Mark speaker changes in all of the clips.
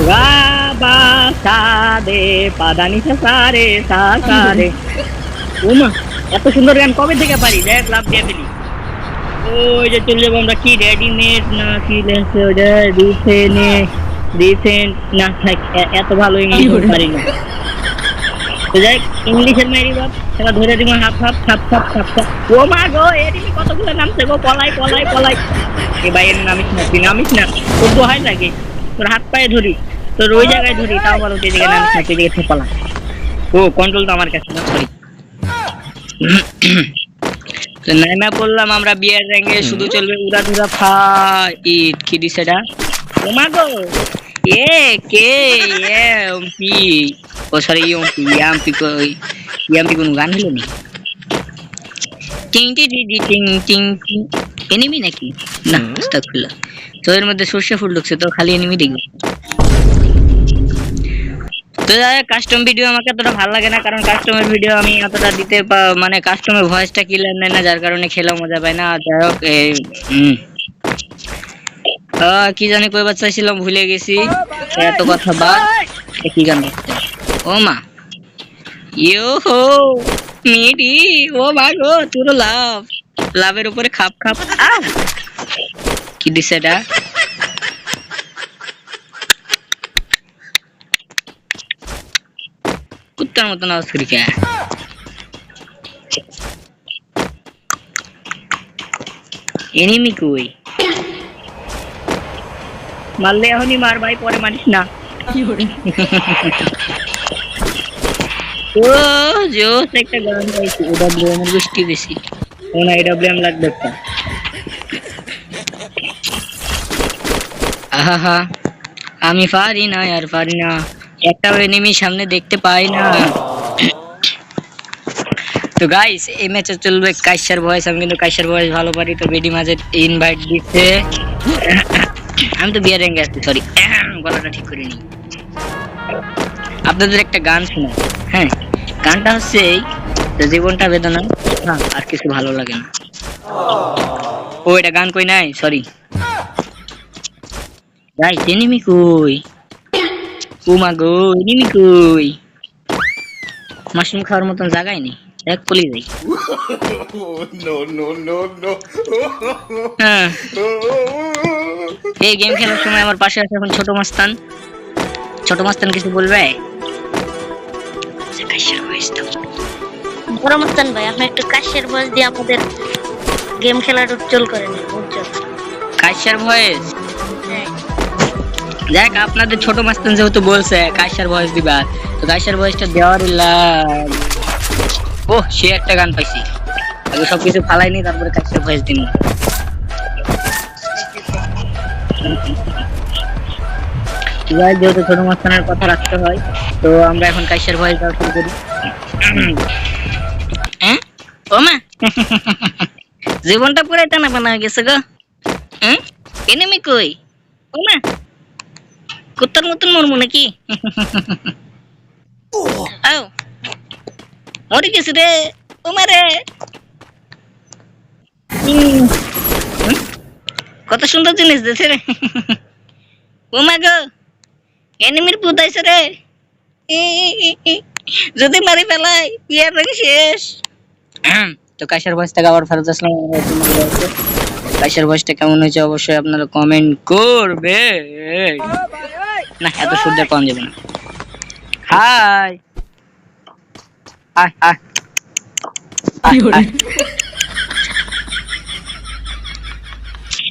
Speaker 1: গাবা সাদে পাদানি সারে সারে। ওমা এত সুন্দর গান কবে থেকে পারি, দেখ লাভ দিয়ে ফেলি। ওই যে চলে যাবো আমরা, কি রেডিমেড না কি লেখছে ওটা, রিসেন্ট না থাক, এত ভালো ইংলিশ পারি না। তো যাই ইংলিশের মেরি বাপ, সেটা ধরে দিব half half half half half half. ও মা গো, এদিকে কতগুলো নামছে গো, পলাই পলাই পলাই। এ ভাই এর নামিস না, তুই নামিস না, তোর দোহাই লাগে, তোর হাত পায়ে ধরি, তোর ওই জায়গায় ধরি, তাও বলো তুই এদিকে নামিস না, তুই এদিকে থেপালা। ও কন্ট্রোল তো আমার কাছে না, সরি। তো নাইমা বললাম আমরা বিয়ার র্যাঙ্কে, শুধু চলবে উড়াধুরা ফাইট। কি দিছে এটা? ও মা গো, এ কে এমপি, ও সরি এমপি, এমপি কোন গান হলো নি? টিং টি টি টিং টিং টিং, এনিমি নাকি? না আস্তাগফিরুল্লাহ। তো এর মধ্যে সর্ষে ফুল ঢুকছে, তো খালি এনিমি দেখবো। তো কাস্টম ভিডিও আমাকে এতটা ভালো লাগে না, কারণ কাস্টমের ভিডিও আমি এতটা দিতে মানে কাস্টমের ভয়েসটা ক্লিয়ার নেয় না, যার কারণে খেলা মজা পায় না। যাই হোক কি জানি কইবার চাইছিলাম, ভুলে গেছি। এত কথা বাদ, কি গান? ও মা ইয়ো হো মিডি, ও মা গো, তোর লাভের উপরে খাপ খাপ। কি দিছে এটা? কুত্তার মতন আওয়াজ করি কে? এনিমি কই? মারলে এখনই মার ভাই, পরে মারিস না। ও জোস একটা গান গাইছি, এডব্লিউএম এর বৃষ্টি বেশি না, এডব্লিউএম লাগবে একটা। আহা আমি পারি না আর পারি না, একটা এনিমি সামনে দেখতে পাই না। তো গাইস এই ম্যাচে চলবে কাইসার ভয়েস, আমি কিন্তু কাইসার ভয়েস ভালো পারি। তো বেডি মাঝে ইনভাইট দিচ্ছে, আমি তো বিয়ার র্যাঙ্কে আছি, সরি গলাটা ঠিক করে নি। আপনাদের একটা গান শোনাই, হ্যাঁ গানটা হচ্ছে এই, জীবনটা বেদনা, আর কিছু ভালো লাগে না। ও এটা গান কই নাই, সরি গাইস। এনিমি কই? ও মা গো, এনিমি কই? মাশরুম খাওয়ার মতন জায়গায় নেই, এক পলি যাই। হ্যাঁ এই গেম খেলার সময় আমার পাশে আছে এখন ছোট মাস্তান। ছোট মাস্তান কিছু বলবে?
Speaker 2: বড় মাস্তান ভাই, আপনি একটু কাশের ভয়েস দিয়ে আমাদের গেম খেলাটা উজ্জ্বল করে নিন।
Speaker 1: কাশের ভয়েস? দেখ আপনাদের ছোট মাস্তান যেহেতু বলছে কাশের ভয়েস দিবা, তো কাশের ভয়েসটা দেওয়ার ও সে একটা গান পাইছি, আগে সবকিছু ফালাইনি তারপরে কাশের ভয়েস দিন। যেহেতু ছোট মাস্তানের কথা রাখতে হয়, তো আমরা এখন কাশের ভয়েস দেওয়া শুরু করি। হ্যাঁ ও মা, জীবনটা পুরো টানা বানা হয়ে গেছে গো। হ্যাঁ এনিমি কই? ও মা কুত্তার মতন মরমু নাকি? মরে গেছে রে, ও মারে। কত সুন্দর জিনিস দিয়েছে রে। ও মা গো, এনিমির পুত আইছে রে, যদি মারি ফেলাই বিয়ার রঙ শেষ। তো কাশের ভয়েসটা আবার ফেরত আসলাম। কাশের ভয়েসটা কেমন হয়েছে অবশ্যই আপনারা কমেন্ট করবে না, এত সুন্দর পাওয়া যাবে না। হাই হাই হাই,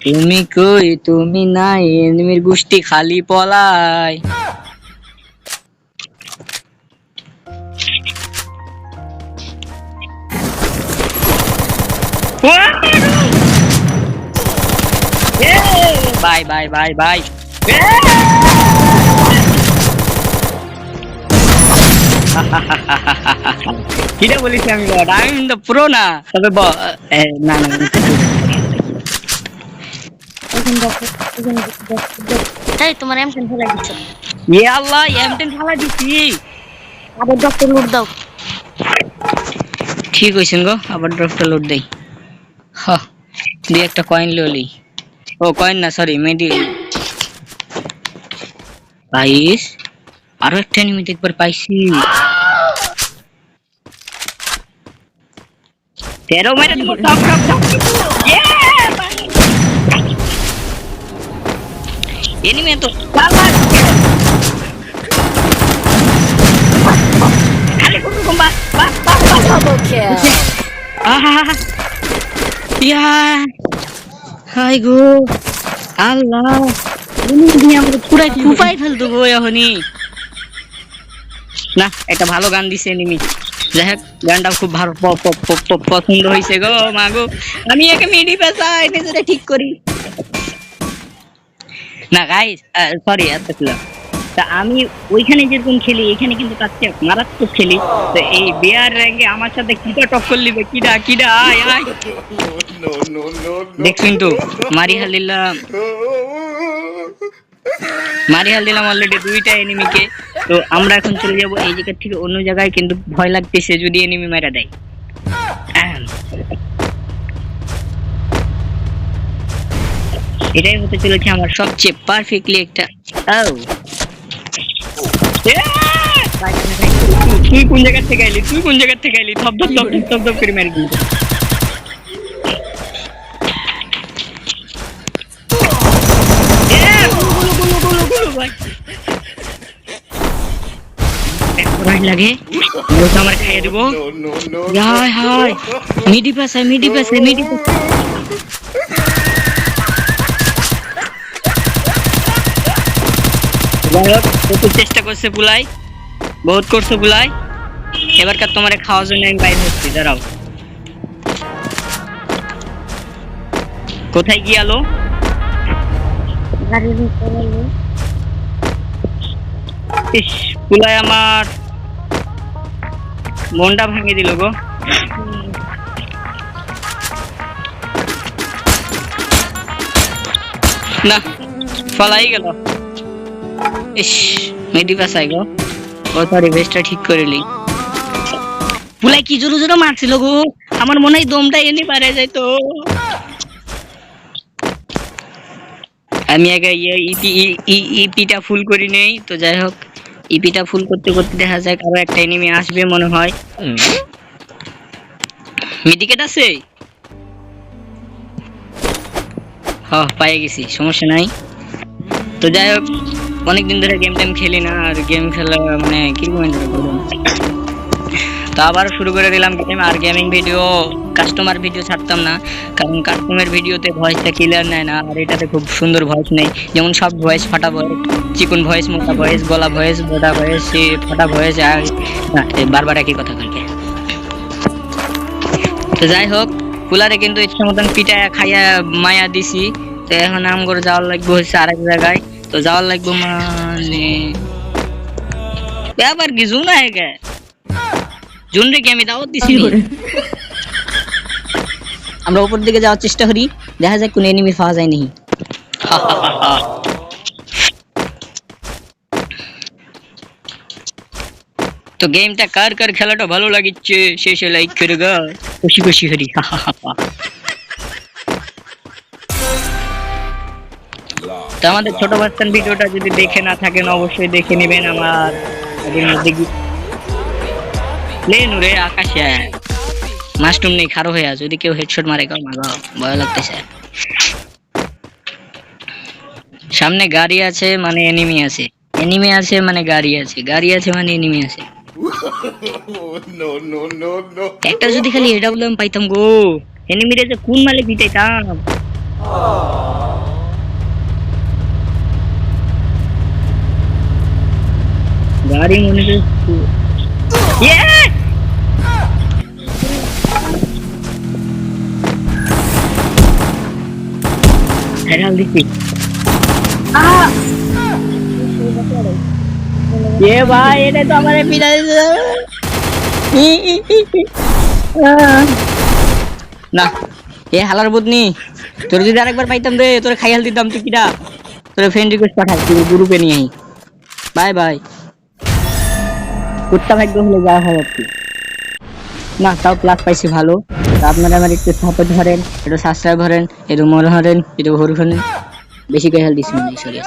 Speaker 1: তুমি কই তুমি নাই, এনিমির গোষ্ঠী খালি পলায়। Bye bye bye bye. কিটা বলিস আমি, আমি তো পুরো না, তবে না না
Speaker 2: এই তোমার এম10 ফেলাই দিছো।
Speaker 1: এ আল্লাহ, এম10 ফেলাই দিছি।
Speaker 2: আবার ডক্টর লুট দাও।
Speaker 1: ঠিক হইছেন গো, আবার ড্রপটা লুট দেই। হ্যাঁ দি একটা কয়েন ললি, ও কয়েন না সরি মেডি। গাইস আরো একটা এনিমি একবার পাইছি 13 মেরে দেবো টপ টপ টপ এনিমি তো খালি কোন কম্বা বাস বাস
Speaker 3: Double kill.
Speaker 1: আহা ইয়া হাই গো আল্লাহ এনিমি আমাকে পুরো কুপাই ফেলতো গো এখনই না একটা ভালো গান দিছে এনিমি যাই হোক গানটা খুব ভালো পছন্দ হয়েছে গো মা গো আমি একে মিডি পেছাই নিজেটা ঠিক করি না গাইস সরি এত ছিল তা আমি ওইখানে যেরকম খেলি এখানে কিন্তু তার চেয়ে মারাত্মক খেলি তো এই বিয়ার র্যাঙ্কে আমার সাথে কিটা টক্কর লিবে কিডা কিডা আয় আয় দেখছেন তো মারি হাল দিলাম অলরেডি দুইটা এনিমিকে তো আমরা এখন চলে যাব এই জায়গা থেকে অন্য জায়গায় কিন্তু ভয় লাগতেছে যদি এনিমি মারা দেয় এটাই হতে চলেছে আমার সবচেয়ে পারফেক্টলি একটা তুই কোন জায়গা থেকে আইলি ধপ ধপ করে মারি দিলি লাগে আমার খাইয়ে দেবো হায় মিডি পাশে প্রচুর চেষ্টা করছে পুলাই বহুত করছে পুলাই এবারকার তোমার খাওয়ার জন্য আমি বাইরে হচ্ছি দাঁড়াও কোথায় গিয়ালো ইস পুলাই আমার মনটা ভাঙে দিল গো না ফলাই গেল ইস মেডি পাসাই গো ও সরি বেস্টটা ঠিক করিলি পুলাই কি জোরে জোরে মারছিল গো আমার মনে হয় দমটা এনে পারে যায় তো আমি আগে ইপিটা ফুল করি নেই তো যাই হোক ইপিটা ফুল করতে করতে দেখা যায় কারো একটা এনিমি আসবে মনে হয় মেডিকেট আছে হ্যাঁ পেয়ে গেছি সমস্যা নাই তো যাই হোক অনেকদিন ধরে গেম টেম খেলি না আর গেম খেলা মানে কিরকম তো আবার শুরু করে দিলাম গেম আর গেমিং ভিডিও কাস্টমার ভিডিও ছাড়তাম না কারণ কাস্টমার ভিডিওতে ভয়েসটা ক্লিয়ার নেয় না আর এটাতে খুব সুন্দর ভয়েস নেই যেমন সব ভয়েস ফাটা ভয়েস চিকন ভয়েস মোটা ভয়েস গলা ভয়েস মোটা ভয়েস ফাটা ভয়েস আর বারবার একই কথা বলবে তো যাই হোক কুলারে কিন্তু ইচ্ছা মতন পিঠা খাইয়া মায়া দিছি তো এখন আম করে যাওয়ার লাগবে হচ্ছে আরেক জায়গায় তো যাওয়ার লাগবে মানে ব্যাপার কি জুন আগে জুন রে কি আমি দাওয়াত দিছি আমরা উপর দিকে যাওয়ার চেষ্টা করি দেখা যায় কোন এনিমি পাওয়া যায় নাকি তো গেমটা কার খেলাটা ভালো লাগিচ্ছে শেষে লাইক করে গা খুশি হরি তো আমাদের ছোট বাচ্চান ভিডিওটা যদি দেখে না থাকেন অবশ্যই দেখে নেবেন আমার এর মধ্যে প্লেন উড়ে আকাশে মাস্টুম নেই খারো হয়ে যদি কেউ হেডশট মারে কাও মাগো ভয় লাগতেছে সামনে গাড়ি আছে মানে এনিমি আছে মানে গাড়ি আছে মানে এনিমি আছে একটা যদি খালি এটা বললাম পাইতাম গো এনিমিরে যে কোন মালে দিতাম গাড়ি মনে করছি হেরাল দিছি ভাই এটা তো আমার পিতা না এ হালার বুদনি তোর যদি আরেকবার পাইতাম রে তোরে খাইয়াল দিতাম তুই কিটা তোরে ফ্রেন্ড রিকোয়েস্ট পাঠাই তুই গ্রুপে নিয়ে আই বাই কুত্তা ভাগ্য হলে যাওয়া হয় আর কি না তাও প্লাস পাইছি ভালো আপনারা আমার একটু সাপোর্ট ধরেন একটু সাবস্ক্রাইব ধরেন একটু মনে ধরেন একটু ভোর করেন বেশি করে হেল্প দিচ্ছি সরি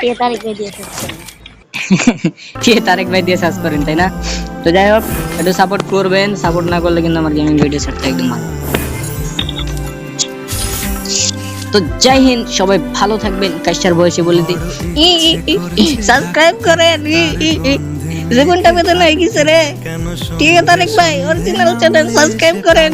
Speaker 2: এ তারিখ দিয়ে সার্চ করেন।
Speaker 1: কে তারেক ভাই দিয়ে সার্চ করেন, তাই না? তো যাই হোক, একটু সাপোর্ট করবেন, সাপোর্ট না করলে কিন্তু আমার গেমিং ভিডিও ছাড়তে একদম ভালো। তো জয় হিন্দ, সবাই ভালো থাকবেন। কাশার বয়সে বলে দিই সাবস্ক্রাইব করেন। জীবনটা বেদনা হয়ে গেছে রে। ঠিক আছে তারেক ভাই, অরিজিনাল চ্যানেল সাবস্ক্রাইব করেন।